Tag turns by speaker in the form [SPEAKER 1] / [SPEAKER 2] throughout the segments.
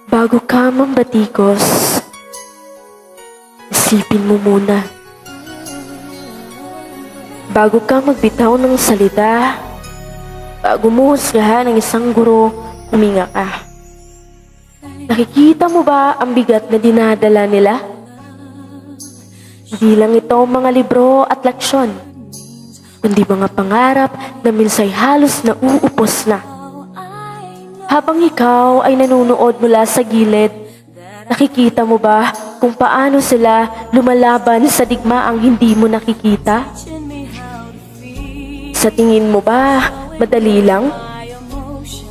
[SPEAKER 1] Bago ka mambatikos, isipin mo muna. Bago ka magbitaw ng salita, bago mo husgahan ng isang guro, huminga ka. Nakikita mo ba ang bigat na dinadala nila? Hindi lang ito mga libro at leksyon, kundi mga pangarap na minsay halos na uupos na. Habang ikaw ay nanonood mula sa gilid, nakikita mo ba kung paano sila lumalaban sa digmaang hindi mo nakikita? Sa tingin mo ba, madali lang?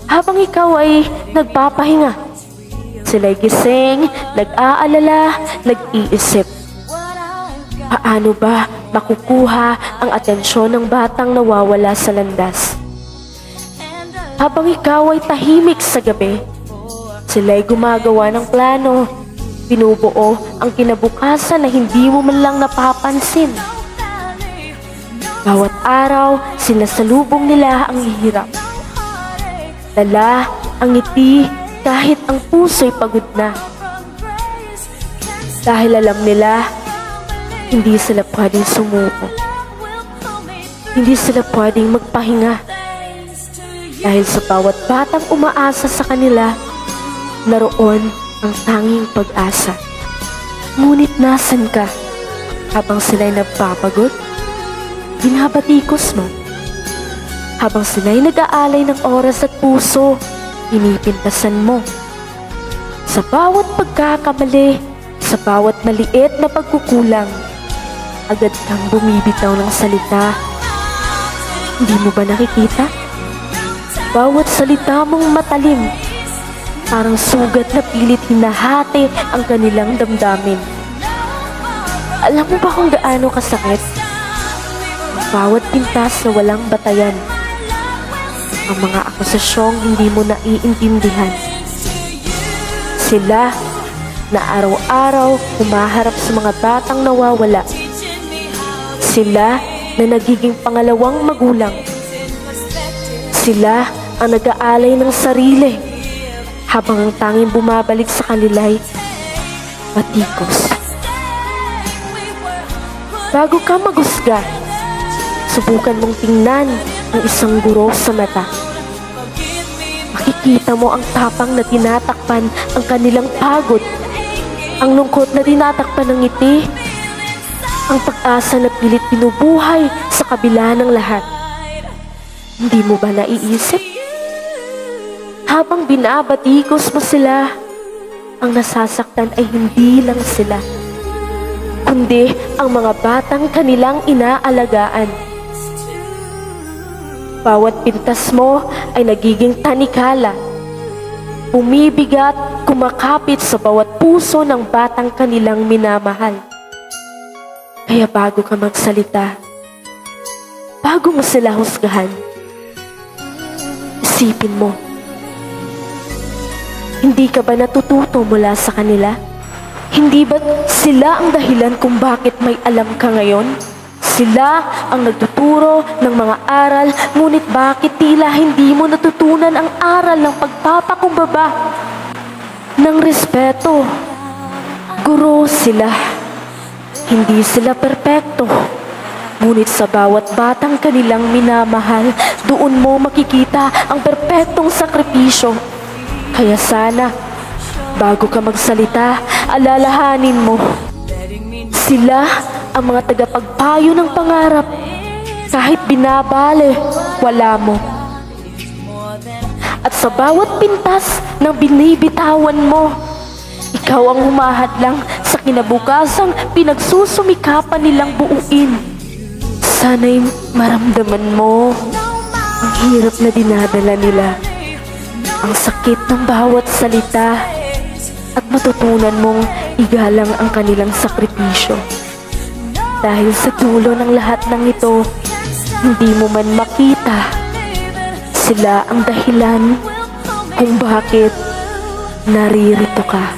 [SPEAKER 1] Habang ikaw ay nagpapahinga, sila'y gising, nag-aalala, nag-iisip. Paano ba makukuha ang atensyon ng batang nawawala sa landas? Habang ikaw ay tahimik sa gabi, sila'y gumagawa ng plano, binubuo ang kinabukasan na hindi mo man lang napapansin. Bawat araw, sinasalubong nila ang hirap. Dala ang ngiti kahit ang puso'y pagod na. Dahil alam nila, hindi sila pwedeng sumuko. Hindi sila pwedeng magpahinga. Dahil sa bawat batang umaasa sa kanila, naroon ang tanging pag-asa. Ngunit nasan ka? Habang sila'y nagpapagod, binabatikos mo. Habang sila'y nag-aalay ng oras at puso, pinipintasan mo. Sa bawat pagkakamali, sa bawat maliit na pagkukulang, agad kang bumibitaw ng salita. Hindi mo ba nakikita? Bawat salita mong matalim, parang sugat na pilit hinahati ang kanilang damdamin. Alam mo ba kung gaano kasakit? Ang bawat pintas na walang batayan. Ang mga akusasyong hindi mo naiintindihan. Sila na araw-araw humaharap sa mga batang nawawala. Sila na nagiging pangalawang magulang. Sila ang nag-aalay ng sarili habang ang tanging bumabalik sa kanila'y batikos. Bago ka maghusga, subukan mong tingnan ang isang guro sa mata. Makikita mo ang tapang na tinatakpan ang kanilang pagod, ang lungkot na tinatakpan ng ngiti, ang pag-asa na pilit binubuhay sa kabila ng lahat. Hindi mo ba naiisip? Habang binabatikos mo sila, ang nasasaktan ay hindi lang sila, kundi ang mga batang kanilang inaalagaan. Bawat pintas mo ay nagiging tanikala, bumibigat, kumakapit sa bawat puso ng batang kanilang minamahal. Kaya bago ka magsalita, bago mo sila husgahan, isipin mo, hindi ka ba natututo mula sa kanila? Hindi ba sila ang dahilan kung bakit may alam ka ngayon? Sila ang nagtuturo ng mga aral, ngunit bakit tila hindi mo natutunan ang aral ng pagpapakumbaba, ng respeto? Guro sila. Hindi sila perpekto. Ngunit sa bawat batang kanilang minamahal, doon mo makikita ang perpektong sakripisyo. Kaya sana, bago ka magsalita, alalahanin mo. Sila ang mga tagapagpayo ng pangarap. Kahit binabale, wala mo. At sa bawat pintas ng binibitawan mo, ikaw ang humahadlang sa kinabukasang pinagsusumikapan nilang buuin. Sana'y maramdaman mo ang hirap na dinadala nila, ang sakit ng bawat salita, at matutunan mong igalang ang kanilang sakripisyo. Dahil sa dulo ng lahat ng ito, hindi mo man makita, sila ang dahilan kung bakit naririto ka.